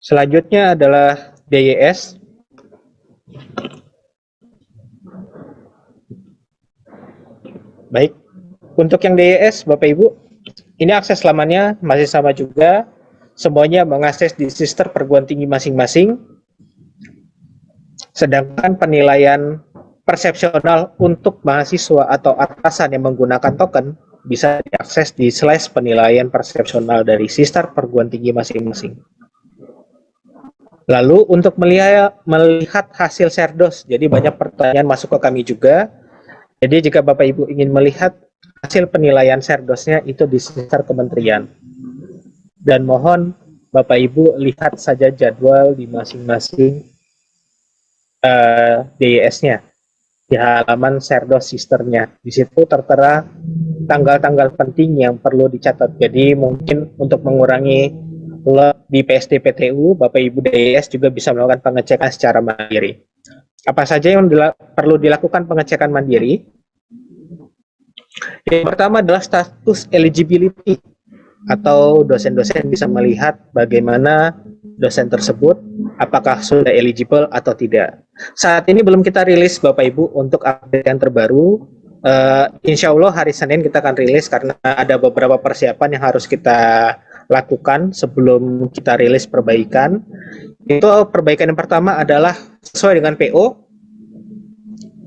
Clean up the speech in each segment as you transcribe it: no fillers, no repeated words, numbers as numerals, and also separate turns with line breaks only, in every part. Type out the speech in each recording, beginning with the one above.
Selanjutnya adalah DYS. Baik, untuk yang DYS Bapak Ibu, ini akses lamannya masih sama juga, semuanya mengakses di sister perguruan tinggi masing-masing, sedangkan penilaian persepsional untuk mahasiswa atau atasan yang menggunakan token bisa diakses di slash penilaian persepsional dari sister perguruan tinggi masing-masing. Lalu untuk melihat hasil Serdos, jadi banyak pertanyaan masuk ke kami juga. Jadi jika Bapak Ibu ingin melihat hasil penilaian Serdosnya itu di sister kementerian. Dan mohon Bapak Ibu lihat saja jadwal di masing-masing DYS-nya di halaman Serdos sisternya. Di situ tertera tanggal-tanggal penting yang perlu dicatat. Jadi mungkin untuk mengurangi di PSDPTU, Bapak Ibu DYS juga bisa melakukan pengecekan secara mandiri. Apa saja yang perlu dilakukan pengecekan mandiri? Yang pertama adalah status eligibility, atau dosen-dosen bisa melihat bagaimana dosen tersebut apakah sudah eligible atau tidak. Saat ini belum kita rilis Bapak Ibu untuk update yang terbaru. Insya Allah hari Senin kita akan rilis karena ada beberapa persiapan yang harus kita lakukan sebelum kita rilis perbaikan. Itu perbaikan yang pertama adalah sesuai dengan PO,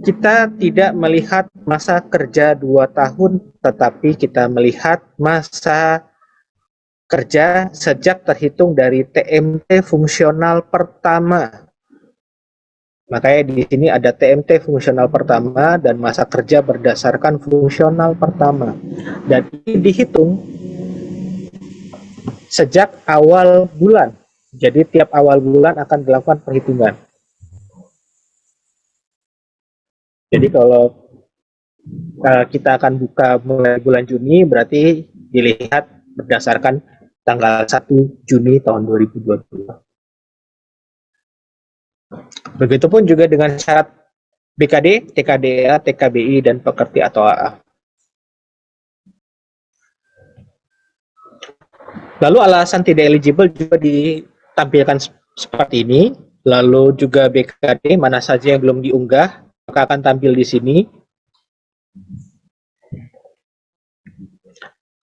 kita tidak melihat masa kerja 2 tahun, tetapi kita melihat masa kerja sejak terhitung dari TMT fungsional pertama. Makanya di sini ada TMT fungsional pertama dan masa kerja berdasarkan fungsional pertama. Dan ini dihitung sejak awal bulan. Jadi tiap awal bulan akan dilakukan perhitungan. Jadi kalau kita akan buka mulai bulan Juni, berarti dilihat berdasarkan tanggal 1 Juni tahun 2020. Begitupun juga dengan syarat BKD, TKDA, TKBI, dan pekerti atau AA. Lalu alasan tidak eligible juga ditampilkan seperti ini. Lalu juga BKD mana saja yang belum diunggah, maka akan tampil di sini.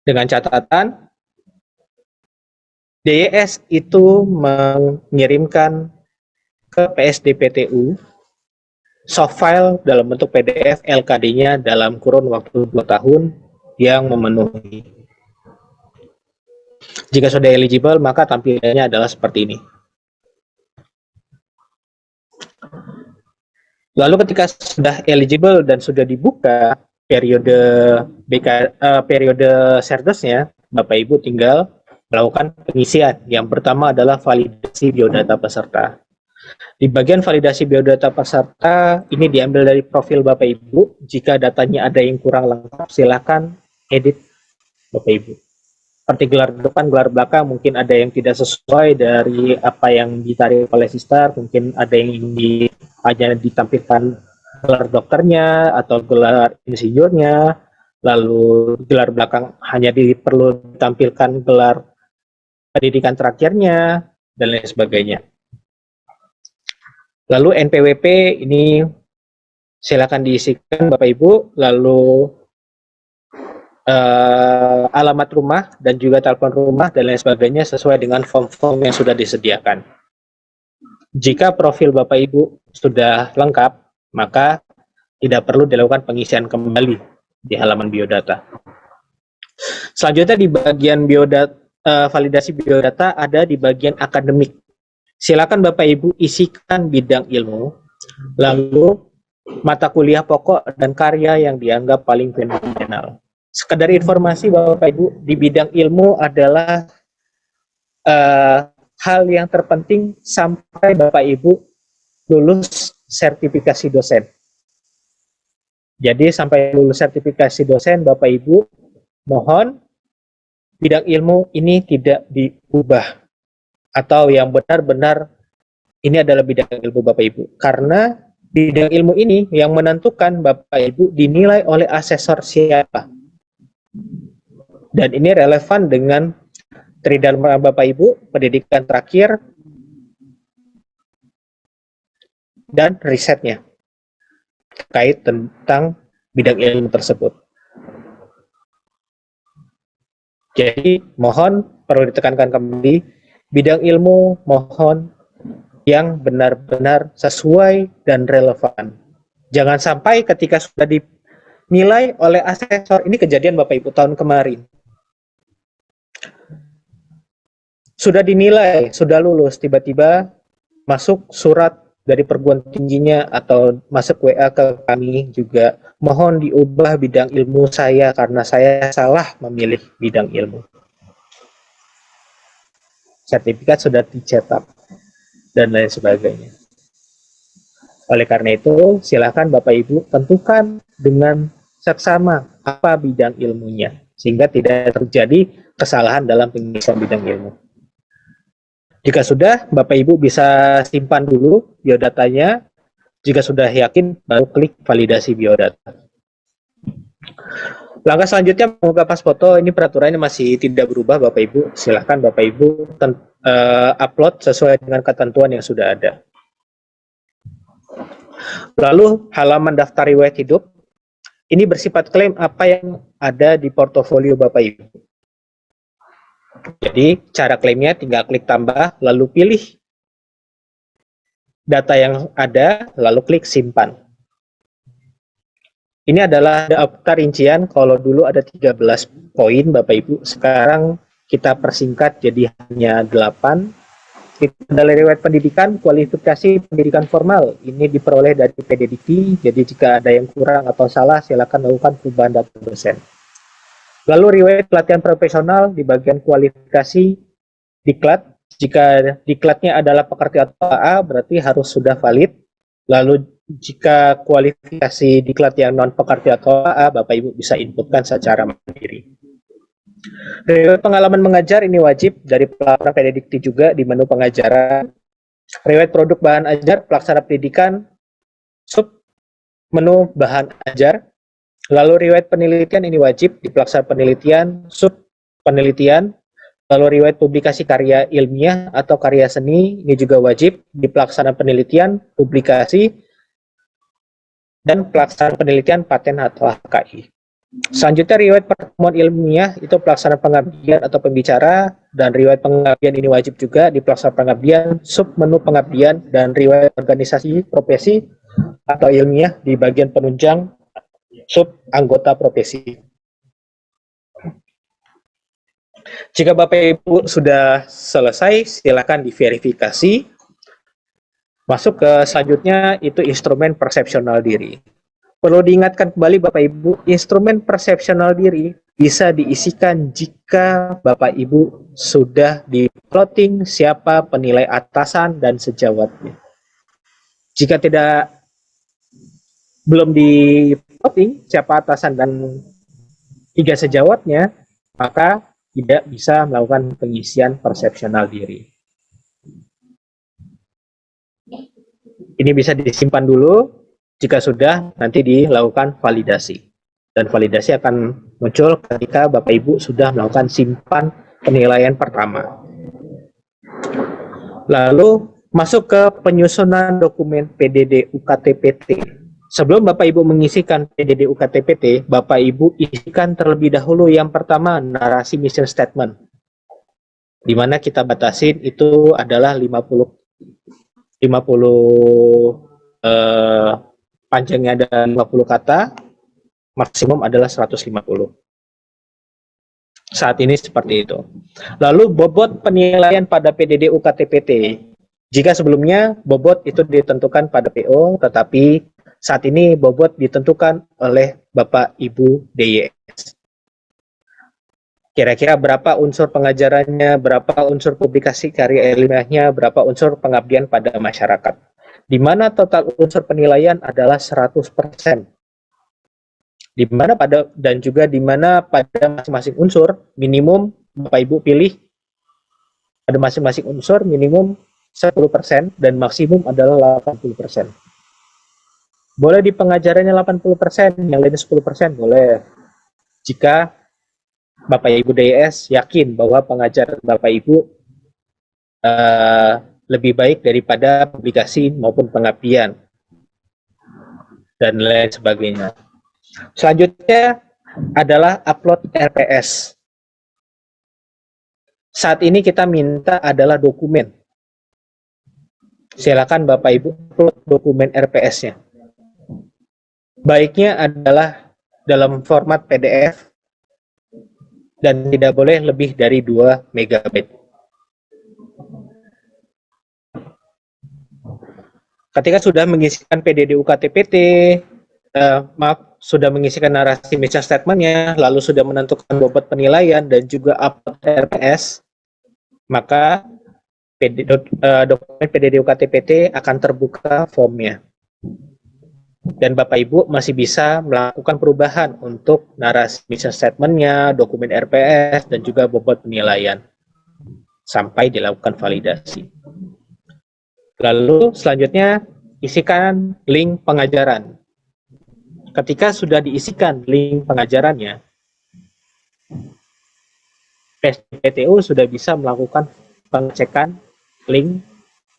Dengan catatan, DYS itu mengirimkan ke PSDPTU soft file dalam bentuk PDF LKD-nya dalam kurun waktu 2 tahun yang memenuhi. Jika sudah eligible, maka tampilannya adalah seperti ini. Lalu ketika sudah eligible dan sudah dibuka periode periode Serdosnya, Bapak Ibu tinggal melakukan pengisian. Yang pertama adalah validasi biodata peserta. Di bagian validasi biodata peserta, ini diambil dari profil Bapak Ibu. Jika datanya ada yang kurang lengkap, silakan edit Bapak Ibu. Seperti gelar depan, gelar belakang, mungkin ada yang tidak sesuai dari apa yang ditarik oleh sister, mungkin ada yang hanya ditampilkan gelar dokternya atau gelar insinyurnya, lalu gelar belakang hanya perlu ditampilkan gelar pendidikan terakhirnya, dan lain sebagainya. Lalu NPWP ini silakan diisikan Bapak Ibu, lalu alamat rumah dan juga telepon rumah dan lain sebagainya sesuai dengan form-form yang sudah disediakan. Jika profil Bapak Ibu sudah lengkap, maka tidak perlu dilakukan pengisian kembali di halaman biodata. Selanjutnya di bagian validasi biodata ada di bagian akademik. Silakan Bapak Ibu isikan bidang ilmu, lalu mata kuliah pokok dan karya yang dianggap paling fenomenal. Sekedar informasi Bapak Ibu, di bidang ilmu adalah hal yang terpenting sampai Bapak Ibu lulus sertifikasi dosen. Jadi sampai lulus sertifikasi dosen, Bapak Ibu mohon bidang ilmu ini tidak diubah, atau yang benar-benar ini adalah bidang ilmu Bapak Ibu. Karena Bidang ilmu ini yang menentukan Bapak Ibu dinilai oleh asesor siapa. Dan ini relevan dengan tridharma Bapak Ibu, pendidikan terakhir, dan risetnya terkait tentang bidang ilmu tersebut. Jadi mohon perlu ditekankan kembali, bidang ilmu mohon yang benar-benar sesuai dan relevan. Jangan sampai ketika sudah dinilai oleh asesor, ini kejadian Bapak Ibu tahun kemarin. Sudah dinilai, sudah lulus, tiba-tiba masuk surat dari perguruan tingginya atau masuk WA ke kami juga, mohon diubah bidang ilmu saya karena saya salah memilih bidang ilmu. Sertifikat sudah dicetak dan lain sebagainya. Oleh karena itu, silakan Bapak Ibu tentukan dengan seksama apa bidang ilmunya sehingga tidak terjadi kesalahan dalam pengisian bidang ilmu. Jika sudah, Bapak Ibu bisa simpan dulu biodatanya. Jika sudah yakin, baru klik validasi biodata. Langkah selanjutnya mengunggah pas foto. Ini peraturannya masih tidak berubah, Bapak Ibu. Silakan Bapak Ibu upload sesuai dengan ketentuan yang sudah ada. Lalu halaman daftar riwayat hidup. Ini bersifat klaim apa yang ada di portofolio Bapak Ibu. Jadi cara klaimnya tinggal klik tambah, lalu pilih data yang ada, lalu klik simpan. Ini adalah daftar rincian, kalau dulu ada 13 poin Bapak Ibu, sekarang kita persingkat jadi hanya 8. Dari riwayat pendidikan, kualifikasi pendidikan formal, ini diperoleh dari PDDikti, jadi jika ada yang kurang atau salah, silakan lakukan perubahan data dosen. Lalu riwayat pelatihan profesional di bagian kualifikasi diklat. Jika diklatnya adalah pekerti atau AA, berarti harus sudah valid. Lalu jika kualifikasi diklat yang non pekerti atau AA, Bapak Ibu bisa inputkan secara mandiri. Riwayat pengalaman mengajar ini wajib dari pelapor PDDikti juga di menu pengajaran. Riwayat produk bahan ajar, pelaksana pendidikan, sub menu bahan ajar. Lalu riwayat penelitian ini wajib di pelaksana penelitian, sub penelitian. Lalu riwayat publikasi karya ilmiah atau karya seni ini juga wajib di pelaksana penelitian, publikasi, dan pelaksana penelitian paten atau HKI. Selanjutnya riwayat pertemuan ilmiah itu pelaksana pengabdian atau pembicara, dan riwayat pengabdian ini wajib juga di pelaksana pengabdian, sub menu pengabdian, dan riwayat organisasi profesi atau ilmiah di bagian penunjang sub anggota profesi. Jika Bapak Ibu sudah selesai, silakan diverifikasi. Masuk ke selanjutnya itu instrumen persepsional diri. Perlu diingatkan kembali Bapak Ibu, instrumen persepsional diri bisa diisikan jika Bapak Ibu sudah di plotting siapa penilai atasan dan sejawatnya. Jika belum di plotting siapa atasan dan 3 sejawatnya, maka tidak bisa melakukan pengisian persepsional diri. Ini bisa disimpan dulu, jika sudah nanti dilakukan validasi. Dan validasi akan muncul ketika Bapak Ibu sudah melakukan simpan penilaian pertama. Lalu masuk ke penyusunan dokumen PDD UKT-PT. Sebelum Bapak Ibu mengisikan PDD UKT-PT, Bapak Ibu isikan terlebih dahulu yang pertama narasi mission statement. Di mana kita batasin itu adalah 50 panjangnya ada 50 kata, maksimum adalah 150. Saat ini seperti itu. Lalu bobot penilaian pada PDD UKT-PT. Jika sebelumnya bobot itu ditentukan pada PO, tetapi saat ini bobot ditentukan oleh Bapak Ibu DYS. Kira-kira berapa unsur pengajarannya, berapa unsur publikasi karya ilmiahnya, berapa unsur pengabdian pada masyarakat. Di mana total unsur penilaian adalah 100%. Di mana pada masing-masing unsur minimum Bapak Ibu pilih pada masing-masing unsur minimum 10% dan maksimum adalah 80%. Boleh di pengajarannya 80%, yang lainnya 10%, boleh. Jika Bapak Ibu DIS yakin bahwa pengajaran Bapak Ibu lebih baik daripada publikasi maupun pengabdian dan lain sebagainya. Selanjutnya adalah upload RPS. Saat ini kita minta adalah dokumen. Silakan Bapak Ibu upload dokumen RPS-nya. Baiknya adalah dalam format PDF dan tidak boleh lebih dari 2 MB. Ketika sudah mengisikan PDD UKTPT, sudah mengisikan narasi mission statement-nya, lalu sudah menentukan bobot penilaian dan juga upload RPS, maka dokumen PDD UKTPT akan terbuka formnya. Dan Bapak Ibu masih bisa melakukan perubahan untuk narasi mission statement-nya, dokumen RPS, dan juga bobot penilaian sampai dilakukan validasi. Lalu selanjutnya isikan link pengajaran. Ketika sudah diisikan link pengajarannya, PSDPTU sudah bisa melakukan pengecekan link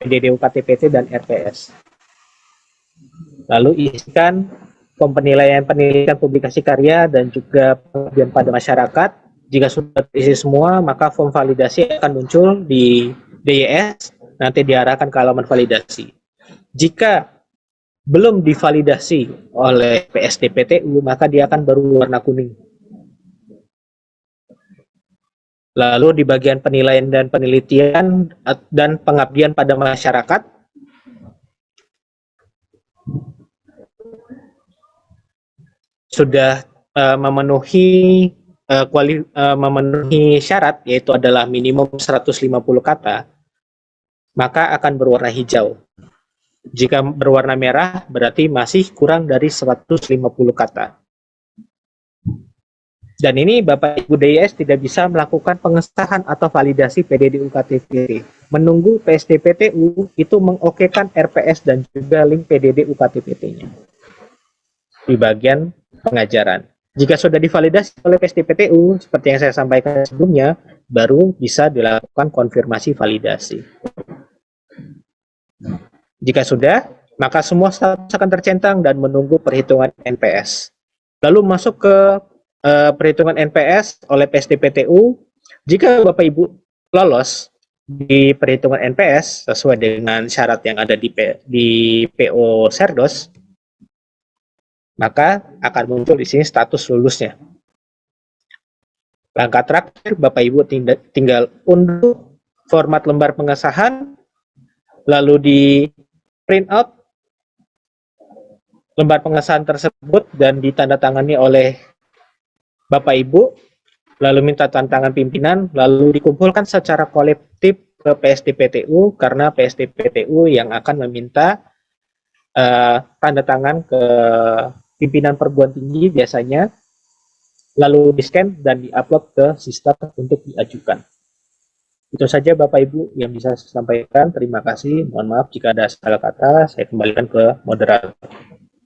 PDD UKTPT dan RPS. Lalu isikan penilaian publikasi karya dan juga pengabdian pada masyarakat. Jika sudah terisi semua, maka form validasi akan muncul di DIS, nanti diarahkan ke halaman validasi. Jika belum divalidasi oleh PSDPTU, maka dia akan berwarna kuning. Lalu di bagian penilaian dan penelitian dan pengabdian pada masyarakat, sudah memenuhi syarat, yaitu adalah minimum 150 kata, maka akan berwarna hijau. Jika berwarna merah, berarti masih kurang dari 150 kata. Dan ini Bapak Ibu DIS tidak bisa melakukan pengesahan atau validasi PDD UKTPT. Menunggu PSDPTU itu mengokekan RPS dan juga link PDD UKTPT-nya di bagian pengajaran. Jika sudah divalidasi oleh PSDPTU, seperti yang saya sampaikan sebelumnya, baru bisa dilakukan konfirmasi validasi. Jika sudah, maka semua status akan tercentang dan menunggu perhitungan NPS. Lalu masuk ke perhitungan NPS oleh PSDPTU. Jika Bapak Ibu lolos di perhitungan NPS sesuai dengan syarat yang ada di PO Serdos, maka akan muncul di sini status lulusnya. Langkah terakhir, Bapak Ibu tinggal unduh format lembar pengesahan, lalu di print out lembar pengesahan tersebut dan ditandatangani oleh Bapak Ibu, lalu minta tanda tangan pimpinan, lalu dikumpulkan secara kolektif ke PSDPTU, karena PSDPTU yang akan meminta tanda tangan ke pimpinan perguruan tinggi biasanya, lalu di-scan dan di-upload ke sistem untuk diajukan. Itu saja Bapak Ibu yang bisa saya sampaikan. Terima kasih. Mohon maaf jika ada salah kata. Saya kembalikan ke moderator.